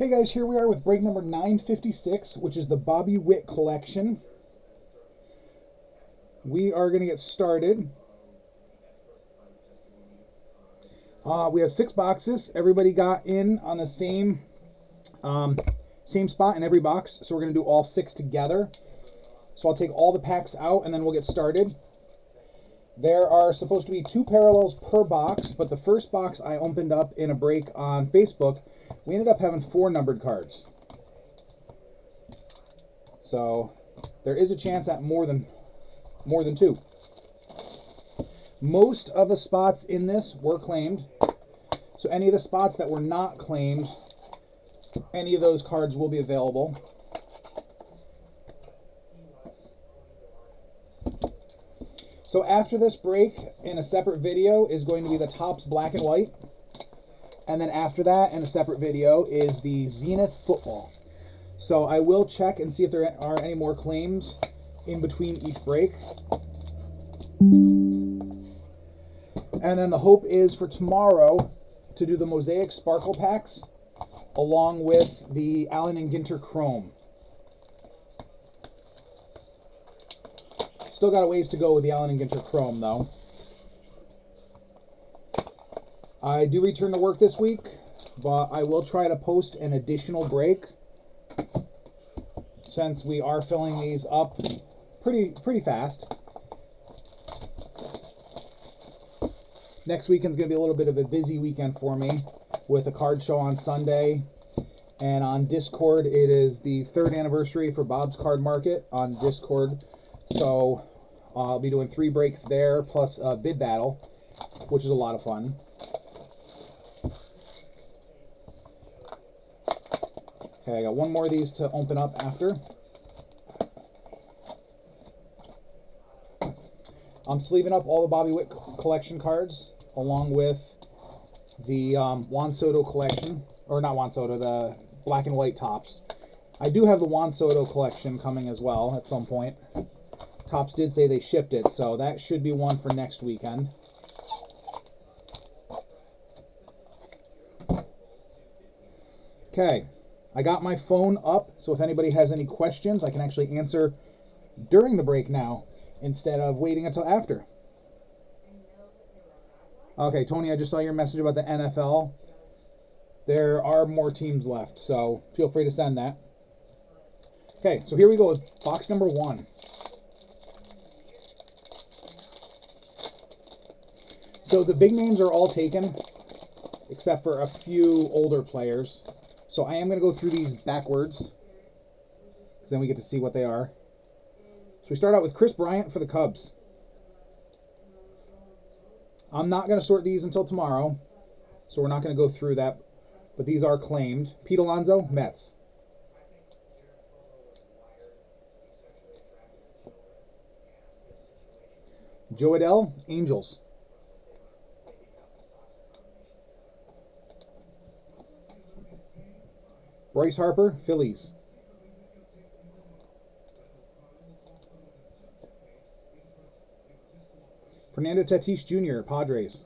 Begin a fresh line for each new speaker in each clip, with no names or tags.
Hey guys, here we are with break number 956, which is the Bobby Witt collection. We are going to get started. We have 6 boxes. Everybody got in on the same spot in every box, so we're going to do all 6 together. So I'll take all the packs out and then we'll get started. There are supposed to be 2 parallels per box, but the first box I opened up in a break on Facebook, we ended up having 4 numbered cards. So there is a chance at more than 2. Most of the spots in this were claimed. So any of the spots that were not claimed, any of those cards will be available. So after this break, in a separate video, is going to be the Topps black and white. And then after that, in a separate video, is the Zenith football. So I will check and see if there are any more claims in between each break. And then the hope is for tomorrow to do the Mosaic Sparkle packs along with the Allen and Ginter Chrome. Still got a ways to go with the Allen and Ginter Chrome though. I do return to work this week, but I will try to post an additional break since we are filling these up pretty fast. Next weekend's going to be a little bit of a busy weekend for me with a card show on Sunday. And on Discord, it is the 3rd anniversary for Bob's Card Market on Discord. So I'll be doing 3 breaks there plus a bid battle, which is a lot of fun. Okay, I got 1 more of these to open up after. I'm sleeving up all the Bobby Witt collection cards along with the Juan Soto collection, or not Juan Soto, the black and white Topps. I do have the Juan Soto collection coming as well at some point. Topps did say they shipped it, so that should be one for next weekend. Okay, I got my phone up, so if anybody has any questions, I can actually answer during the break now instead of waiting until after. Okay, Tony, I just saw your message about the NFL. There are more teams left, so feel free to send that. Okay, so here we go with box number 1. So the big names are all taken, except for a few older players. So I am going to go through these backwards, because then we get to see what they are. So we start out with Chris Bryant for the Cubs. I'm not going to sort these until tomorrow, so we're not going to go through that, but these are claimed. Pete Alonso, Mets. Joe Adell, Angels. Bryce Harper, Phillies. Fernando Tatis Jr., Padres.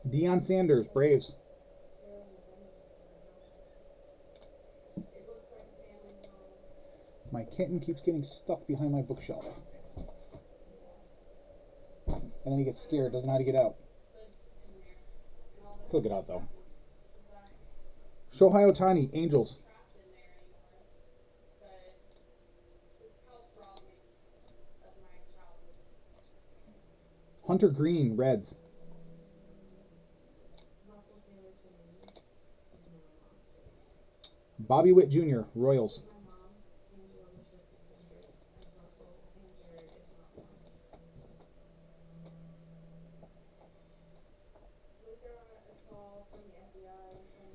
Deion Sanders, Braves. My kitten keeps getting stuck behind my bookshelf. And then he gets scared, doesn't know how to get out. He'll get out though. Shohei Ohtani, Angels. Hunter Green, Reds. Bobby Witt Jr., Royals.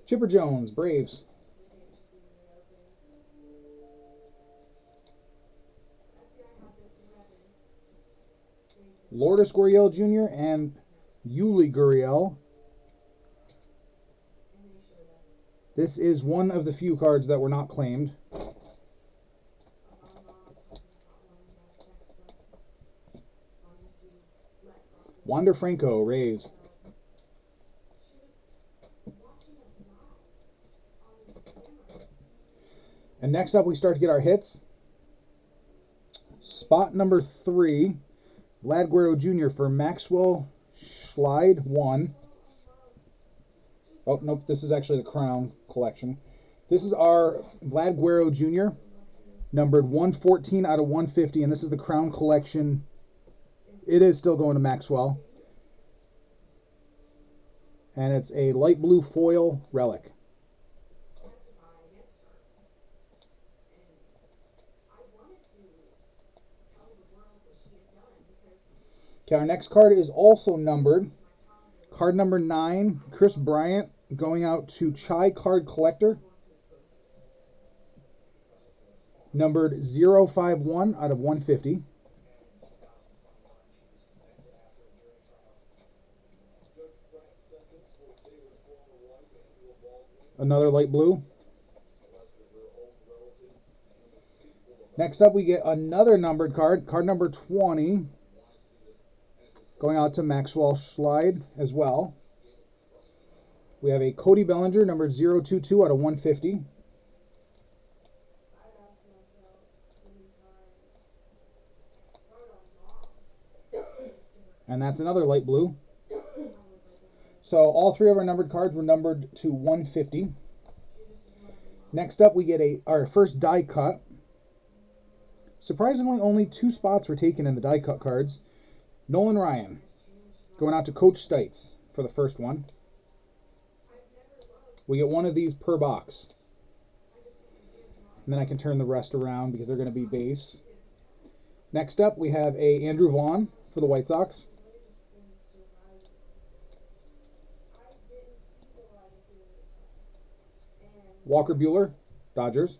Chipper Jones, Braves. Lourdes Gurriel Jr. and Yuli Gurriel. This is one of the few cards that were not claimed. Wander Franco, Rays. And next up, we start to get our hits. Spot number 3, Vlad Guerrero Jr. for Maxwell Slide 1. Oh, nope, this is actually the Crown collection. This is our Vlad Guerrero Jr., numbered 114 out of 150, and this is the Crown collection. It is still going to Maxwell. And it's a light blue foil relic. Okay, our next card is also numbered. Card number 9, Chris Bryant, going out to Chai Card Collector. Numbered 051 out of 150. Another light blue. Next up, we get another numbered card, card number 20, going out to Maxwell Slide as well. We have a Cody Bellinger, number 022 out of 150. And that's another light blue. So all 3 of our numbered cards were numbered to 150. Next up, we get our first die cut. Surprisingly, only 2 spots were taken in the die cut cards. Nolan Ryan, going out to Coach Stites for the first one. We get 1 of these per box. And then I can turn the rest around because they're going to be base. Next up, we have a Andrew Vaughn for the White Sox. Walker Buehler, Dodgers.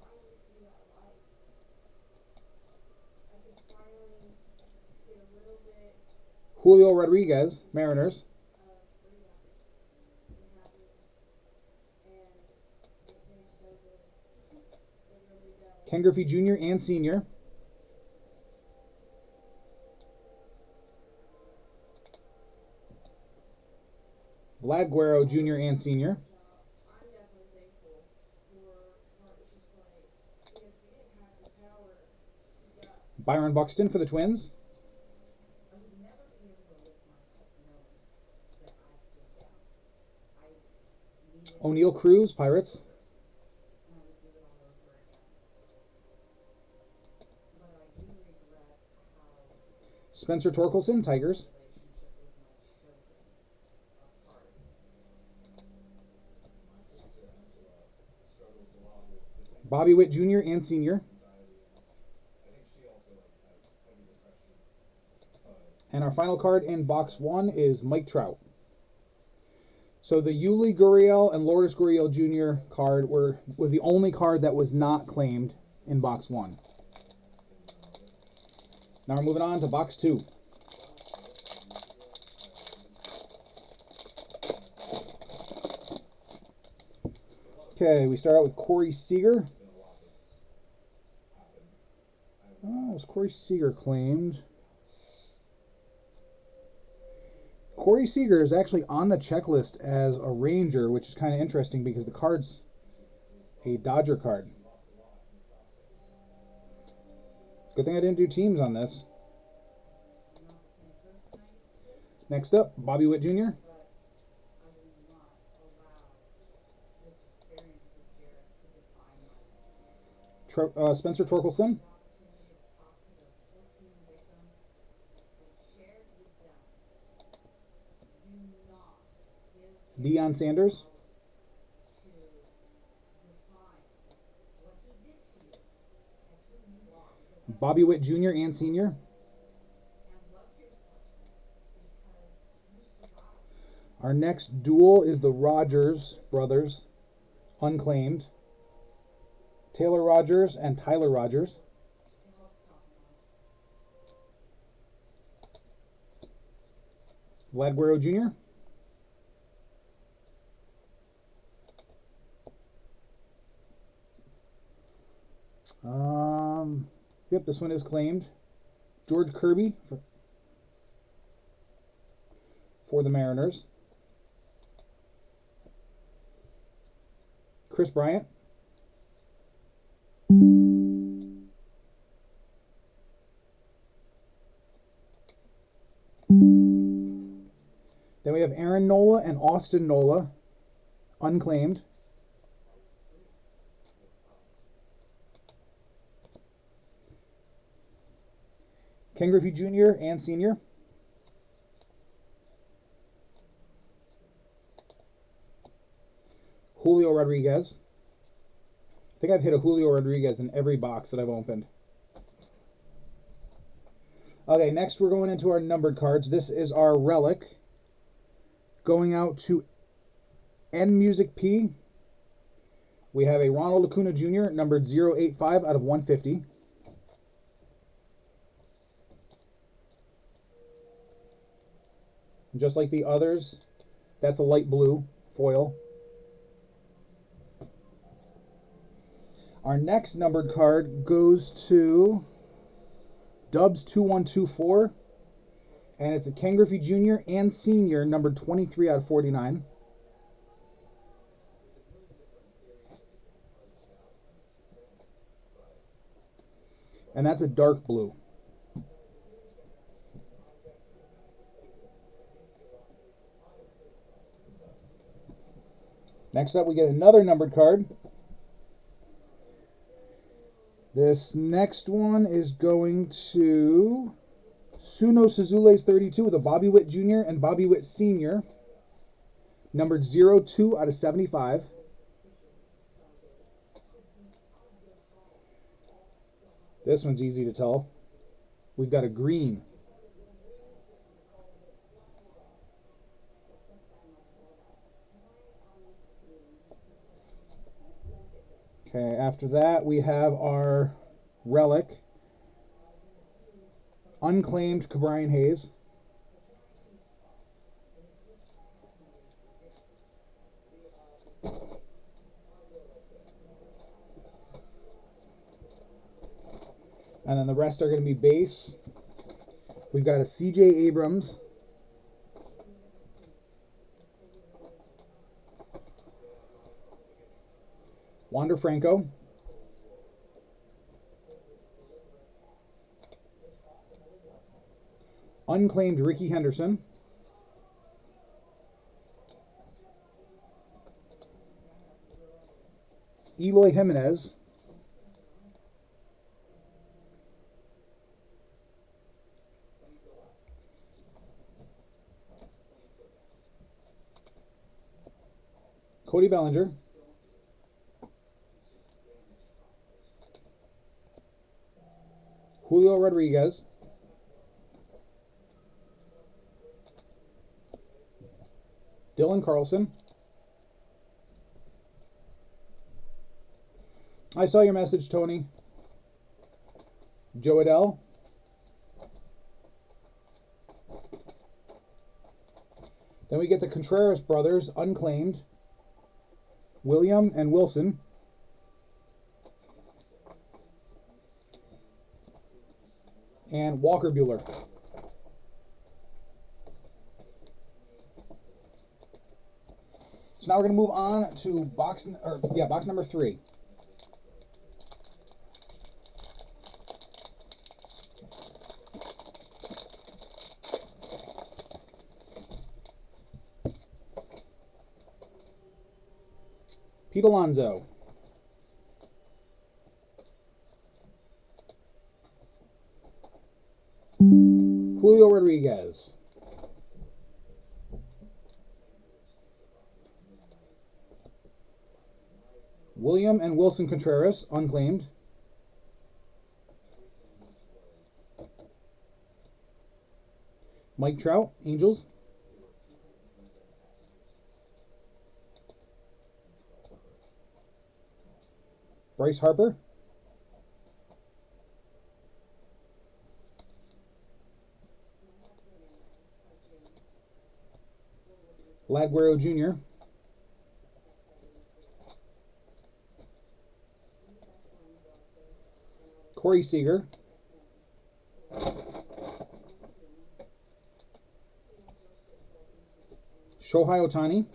Julio Rodriguez, Mariners. Ken Griffey Jr. and Sr. Vlad Guerrero Jr. and Sr. Byron Buxton for the Twins. O'Neal Cruz, Pirates. Spencer Torkelson, Tigers. Bobby Witt Jr. and Sr. And our final card in box 1 is Mike Trout. So the Yuli Gurriel and Lourdes Gurriel Jr. card was the only card that was not claimed in box 1. Now we're moving on to box 2. Okay, we start out with Corey Seager. Oh, was Corey Seager claimed? Corey Seager is actually on the checklist as a Ranger, which is kind of interesting because the card's a Dodger card. Good thing I didn't do teams on this. Next up, Bobby Witt Jr. Spencer Torkelson. Deion Sanders. Bobby Witt Jr. and Sr. Our next duel is the Rogers brothers, unclaimed. Taylor Rogers and Tyler Rogers. Vlad Guerrero Jr. Yep, this one is claimed. George Kirby. for the Mariners. Chris Bryant. Then we have Aaron Nola and Austin Nola, unclaimed. Ken Griffey Jr. and Sr. Julio Rodriguez. I think I've hit a Julio Rodriguez in every box that I've opened. Okay, next we're going into our numbered cards. This is our relic. Going out to N Music P. We have a Ronald Acuna Jr. numbered 085 out of 150. Just like the others, that's a light blue foil. Our next numbered card goes to Dubs 2124, and it's a Ken Griffey Jr. and Sr. numbered 23 out of 49. And that's a dark blue. Next up, we get another numbered card. This next one is going to Suno Suzule's 32 with a Bobby Witt Jr. and Bobby Witt Sr. numbered 02 out of 75. This one's easy to tell. We've got a green. Okay, after that we have our relic. Unclaimed Brian Hayes. And then the rest are going to be base. We've got a CJ Abrams. Wander Franco. Unclaimed Ricky Henderson. Eloy Jimenez. Cody Bellinger. Julio Rodriguez. Dylan Carlson. I saw your message, Tony. Joe Adell. Then we get the Contreras brothers, unclaimed. William and Wilson. And Walker Buehler. So now we're going to move on to box number 3. Pete Alonso. Julio Rodriguez. William and Wilson Contreras, unclaimed. Mike Trout, Angels. Bryce Harper. Laguero Jr. Corey Seager. Shohei Ohtani.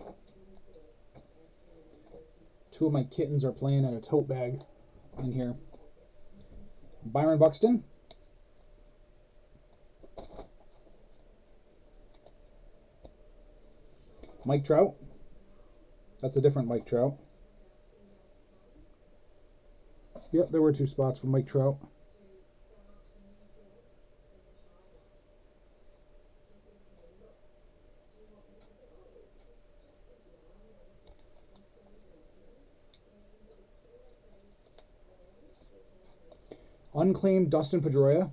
Two of my kittens are playing in a tote bag in here. Byron Buxton. Mike Trout. That's a different Mike Trout. Yep, there were two spots for Mike Trout. Unclaimed Dustin Pedroia.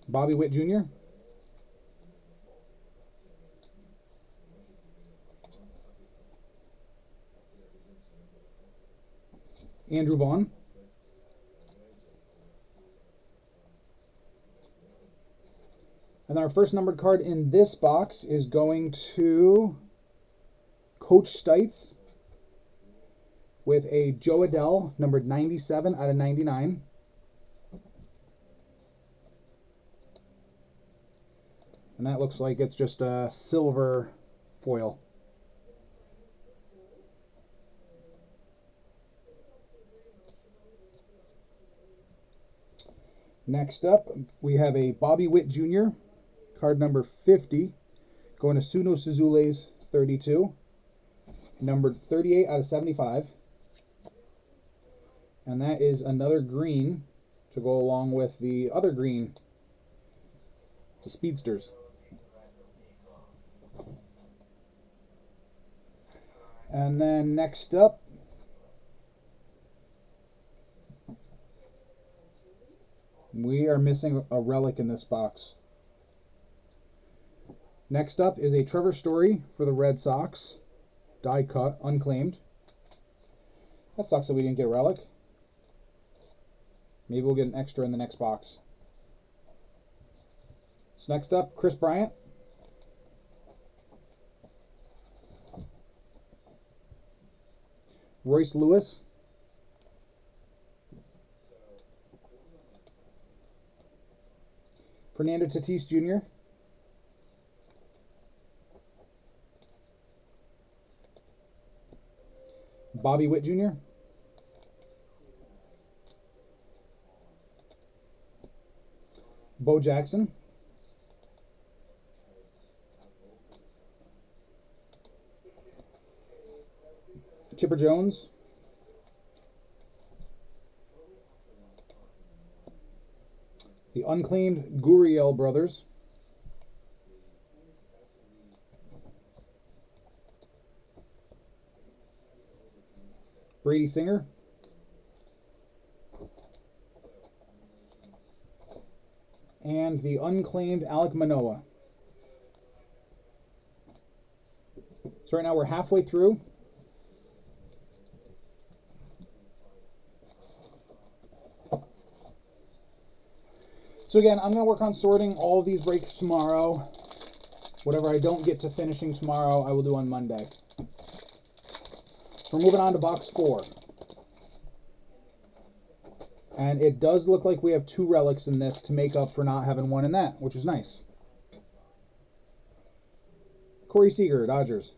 Bobby Witt Jr. Andrew Vaughn. And our first numbered card in this box is going to Coach Stites with a Joe Adell, numbered 97 out of 99. And that looks like it's just a silver foil. Next up, we have a Bobby Witt Jr., card number 50, going to Suno Suzule's 32, numbered 38 out of 75. And that is another green to go along with the other green. It's a Speedsters. And then next up, we are missing a relic in this box. Next up is a Trevor Story for the Red Sox. Die cut, unclaimed. That sucks that we didn't get a relic. Maybe we'll get an extra in the next box. So next up, Chris Bryant. Royce Lewis. Fernando Tatis Jr. Bobby Witt Jr. Bo Jackson. Chipper Jones. The unclaimed Gurriel brothers. Brady Singer. And the unclaimed Alek Manoah. So right now we're halfway through. So again, I'm going to work on sorting all of these breaks tomorrow. Whatever I don't get to finishing tomorrow, I will do on Monday. So we're moving on to box 4. And it does look like we have 2 relics in this to make up for not having one in that, which is nice. Corey Seager, Dodgers.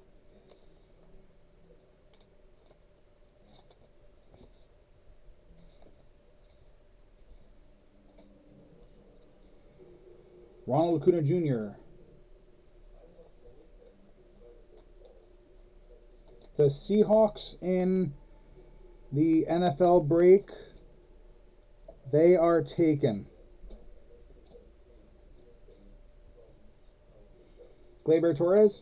Ronald Acuna Jr. The Seahawks in the NFL break, they are taken. Gleyber Torres.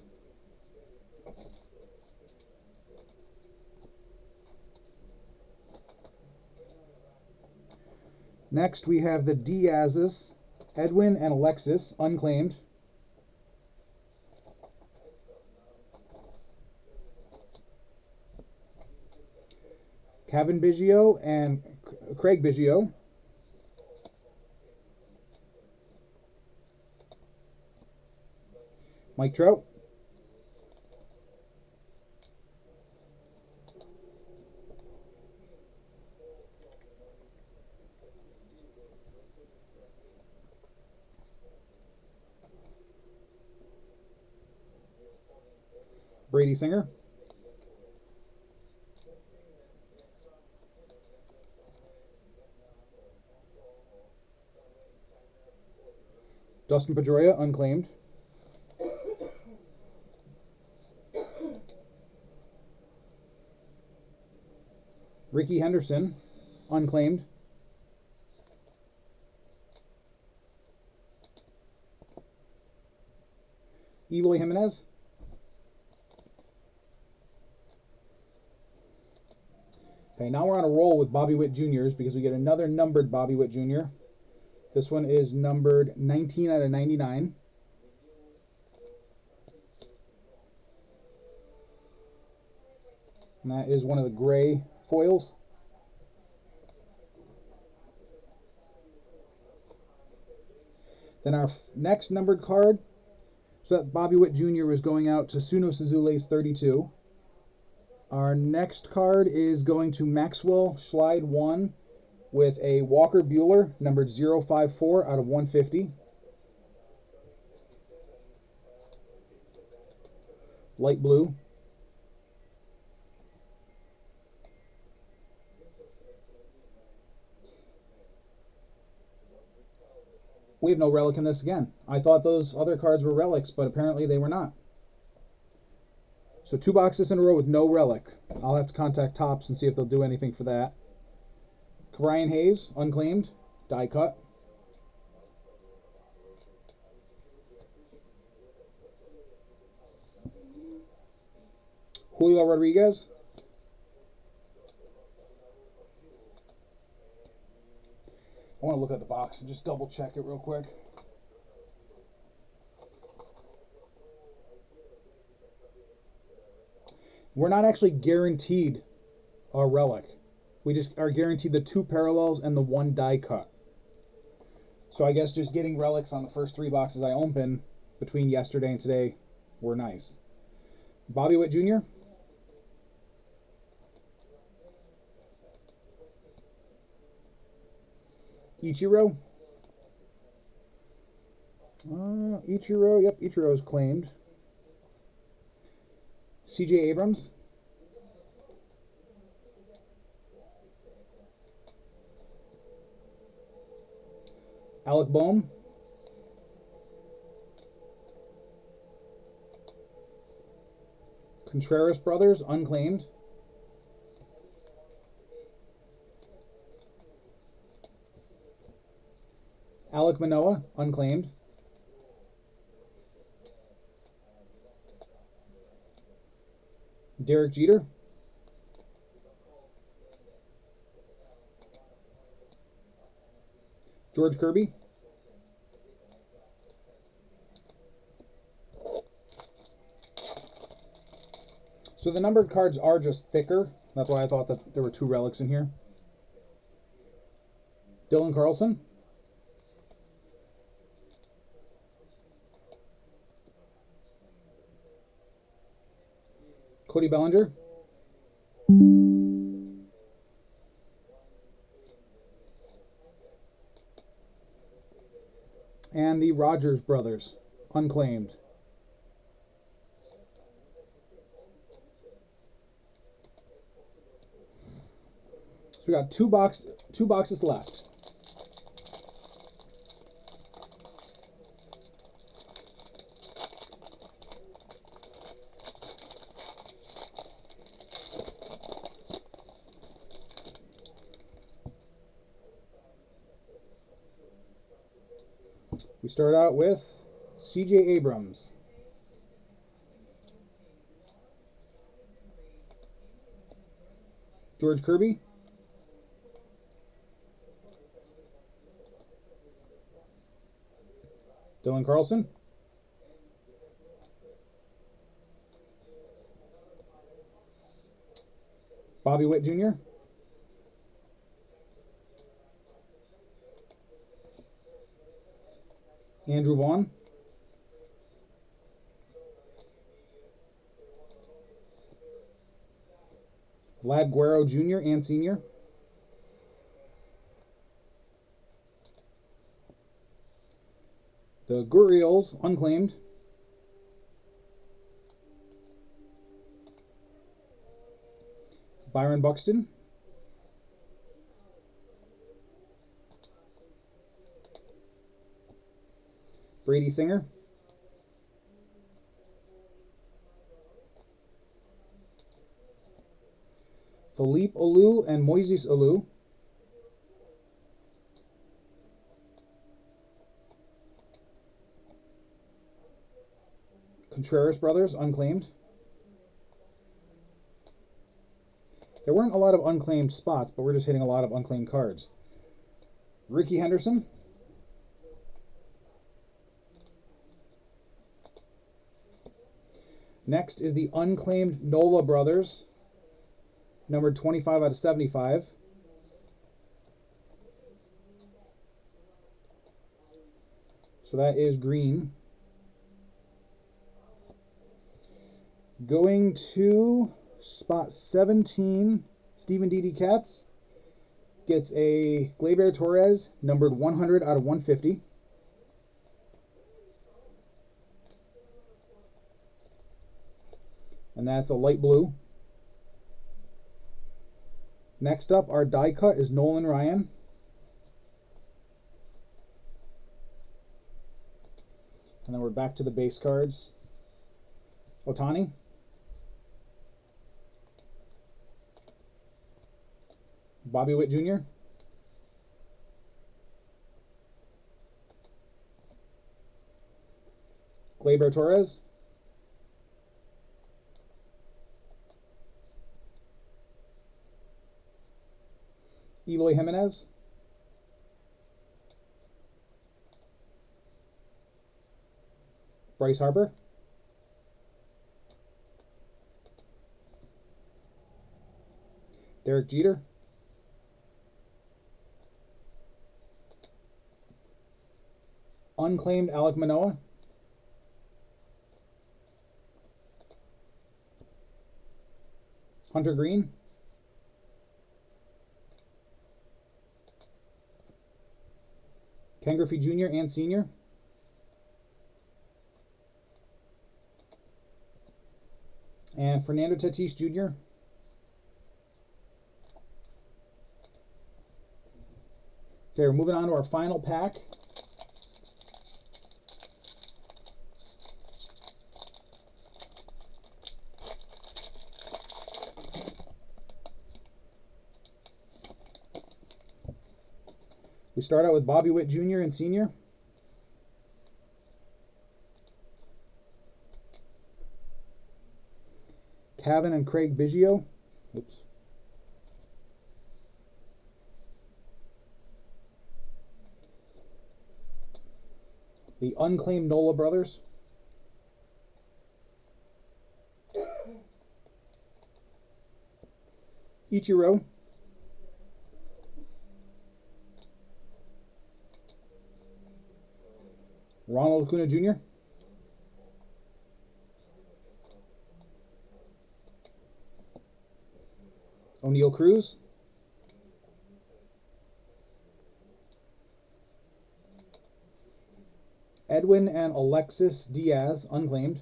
Next we have the Diaz's, Edwin and Alexis, unclaimed. Kevin Biggio and Craig Biggio. Mike Trout. Brady Singer. Dustin Pedroia, unclaimed. Ricky Henderson, unclaimed. Eloy Jimenez. Okay, now we're on a roll with Bobby Witt Juniors because we get another numbered Bobby Witt Jr. This one is numbered 19 out of 99. And that is one of the gray foils. Then our next numbered card, so that Bobby Witt Jr. is going out to Suno Suzule's 32. Our next card is going to Maxwell Schlide 1 with a Walker Buehler, numbered 054 out of 150. Light blue. We have no relic in this again. I thought those other cards were relics, but apparently they were not. So 2 boxes in a row with no relic. I'll have to contact Topps and see if they'll do anything for that. Ryan Hayes, unclaimed, die cut. Julio Rodriguez. I want to look at the box and just double check it real quick. We're not actually guaranteed a relic. We just are guaranteed the 2 parallels and the 1 die cut. So I guess just getting relics on the first 3 boxes I opened between yesterday and today were nice. Bobby Witt Jr. Ichiro. Ichiro, yep, Ichiro is claimed. C.J. Abrams. Alec Bohm. Contreras Brothers, unclaimed. Alek Manoah, unclaimed. Derek Jeter. George Kirby. So the numbered cards are just thicker. That's why I thought that there were 2 relics in here. Dylan Carlson. Cody Bellinger. And the Rogers brothers, unclaimed. So we got two boxes left. We start out with C.J. Abrams. George Kirby. Dylan Carlson. Bobby Witt Jr. Andrew Vaughn. Vlad Guerrero Jr. and Sr. The Gurriels, unclaimed. Byron Buxton. Brady Singer. Philippe Alou and Moises Alou. Contreras brothers, unclaimed. There weren't a lot of unclaimed spots, but we're just hitting a lot of unclaimed cards. Ricky Henderson. Next is the unclaimed Nola brothers, numbered 25 out of 75. So that is green. Going to spot 17, Stephen Didi Katz gets a Gleyber Torres, numbered 100 out of 150. And that's a light blue. Next up, our die cut is Nolan Ryan. And then we're back to the base cards. Ohtani. Bobby Witt Jr. Gleyber Torres. Eloy Jimenez. Bryce Harper. Derek Jeter. Unclaimed Alek Manoah. Hunter Green. Ken Griffey Jr. and Sr. And Fernando Tatis Jr. Okay, we're moving on to our final pack. We start out with Bobby Witt Jr. and Sr. Kevin and Craig Biggio. Oops. The unclaimed Nola brothers. Ichiro. Ronald Acuna Jr. O'Neal Cruz. Edwin and Alexis Diaz, unclaimed.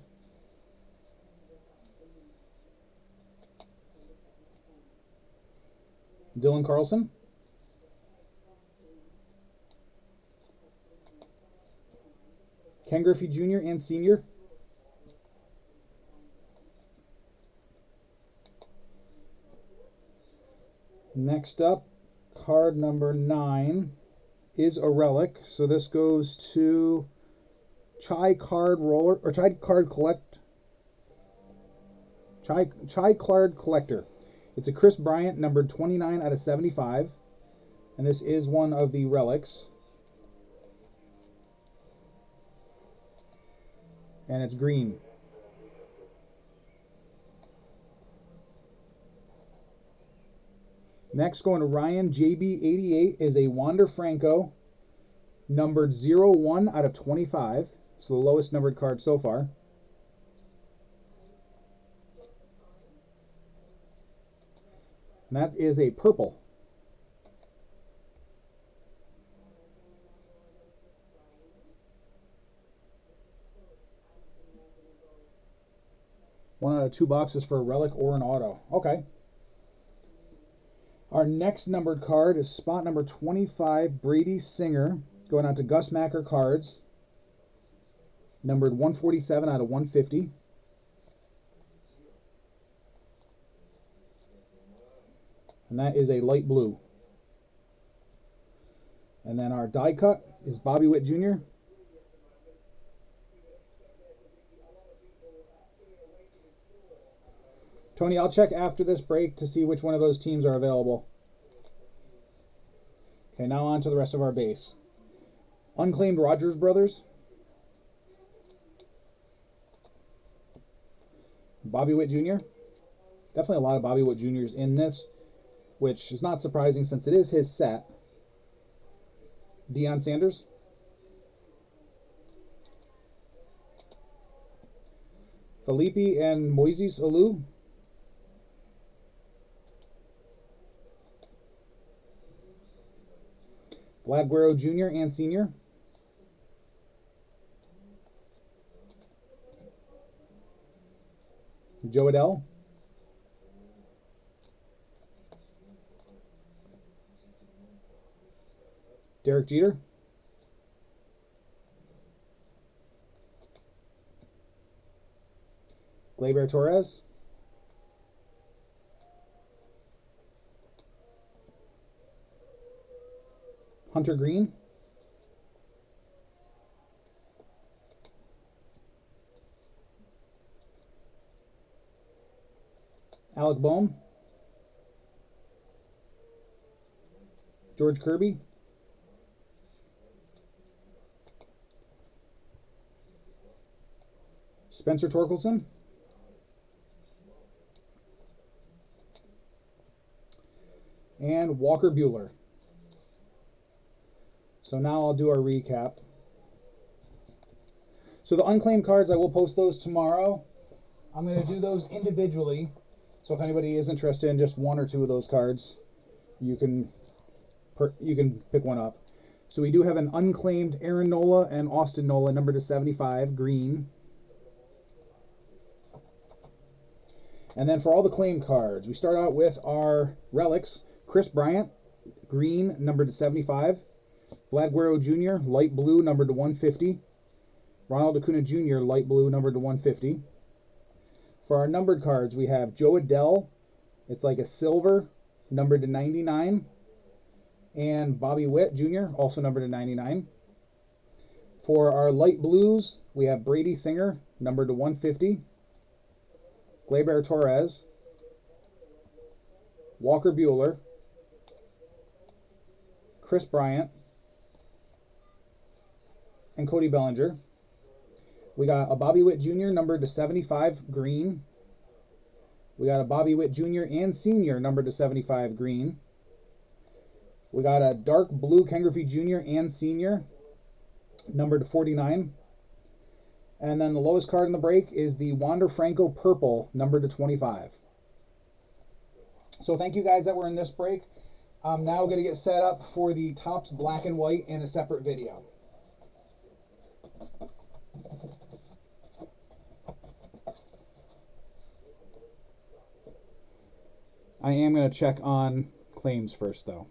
Dylan Carlson. Ken Griffey Jr. and Sr. Next up, card number 9 is a relic. So this goes to Chai Card Collector. It's a Chris Bryant, numbered 29 out of 75. And this is one of the relics. And it's green. Next, going to Ryan JB88 is a Wander Franco, numbered 01 out of 25. So the lowest numbered card so far. And that is a purple. One out of 2 boxes for a relic or an auto. Okay. Our next numbered card is spot number 25, Brady Singer, going out to Gus Macker Cards, numbered 147 out of 150. And that is a light blue. And then our die cut is Bobby Witt Jr. Tony, I'll check after this break to see which one of those teams are available. Okay, now on to the rest of our base. Unclaimed Rogers Brothers. Bobby Witt Jr. Definitely a lot of Bobby Witt Jr.'s in this, which is not surprising since it is his set. Deion Sanders. Felipe and Moises Alou. Vlad Guerrero Jr. and Sr. Joe Adell. Derek Jeter. Gleyber Torres. Hunter Green. Alec Bohm. George Kirby. Spencer Torkelson. And Walker Buehler. So now I'll do our recap. So the unclaimed cards, I will post those tomorrow. I'm going to do those individually. So if anybody is interested in just one or two of those cards, you can pick one up. So we do have an unclaimed Aaron Nola and Austin Nola, numbered to 75, green. And then for all the claimed cards, we start out with our relics. Chris Bryant, green, numbered to 75. Vlad Guerrero Jr., light blue, numbered to 150. Ronald Acuna Jr., light blue, numbered to 150. For our numbered cards, we have Joe Adell. It's like a silver, numbered to 99. And Bobby Witt Jr., also numbered to 99. For our light blues, we have Brady Singer, numbered to 150. Gleyber Torres. Walker Buehler. Chris Bryant. And Cody Bellinger. We got a Bobby Witt Jr. numbered to 75, green. We got a Bobby Witt Jr. and Sr. numbered to 75, green. We got a dark blue Ken Griffey Jr. and Sr. numbered to 49. And then the lowest card in the break is the Wander Franco purple, numbered to 25. So thank you guys that were in this break. I'm now going to get set up for the Topps black and white in a separate video. I am going to check on claims first, though.